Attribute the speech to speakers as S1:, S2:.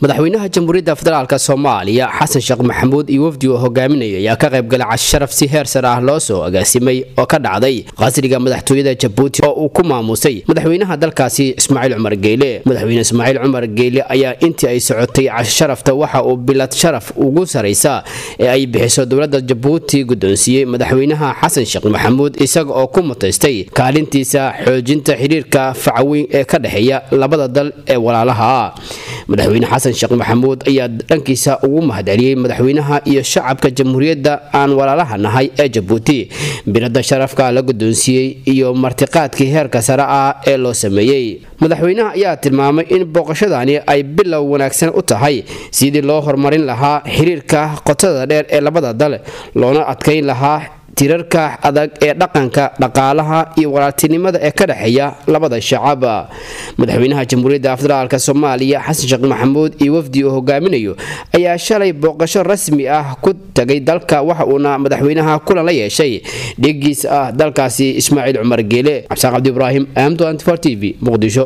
S1: madaxweynaha jamhuuriyadda federaalka Soomaaliya Xasan Sheekh Maxamuud iyo wafdi uu hogaaminayo ayaa ka qayb galay casharaf si heer sare ah loo soo agaasimay oo ka dhacday qasriga madaxtooyada Djibouti oo uu ku maamusay madaxweynaha dalkaasi Ismaaciil Cumar Geyle. Madaxweyne Ismaaciil Cumar Geyle ayaa intii ay socotay casharafta waxa uu bilad sharaf ugu sareysa ee ay bixiso dowladda Djibouti guddoonsiiyay madaxweynaha Xasan Sheekh Maxamuud isaga oo ku mutaystay kaalintiisa xoojinta xiriirka facaweyn ee ka dhaxeeya labada dal ee walaalaha. madaxweyne Xasan Sheekh Maxamuud ayaa dhankiisa ugu mahadceliyay madaxweynaha iyo shacabka jamhuuriyadda aan walaalaha nahay ee Djibouti bilada sharafka la guddoonsiiyay iyo martiqaadkii heerka sare ah ee loo sameeyay. madaxweynaha ayaa tilmaamay in booqashadani ay bilow wanaagsan u tahay sidii loo horumarin lahaa xiriirka qotada dheer ee labada dal loona adkeyn lahaa tirarka adag ee dhaqanka dhaqaalaha iyo walaaltinimada ee ka dhaxeeya labada shacab. madaxweynaha jamhuuriyadda federaalka Soomaaliya Xasan Sheekh Maxamuud iyo wafdi uu hogaaminayo ayaa shalay booqasho rasmi ah ku tagay dalka waxa uuna madaxweynaha kulan la yeeshay dhigiisa dalkaasi Ismaaciil Cumar Geyle. Cabdi Ibrahim AM24 TV Muqdisho.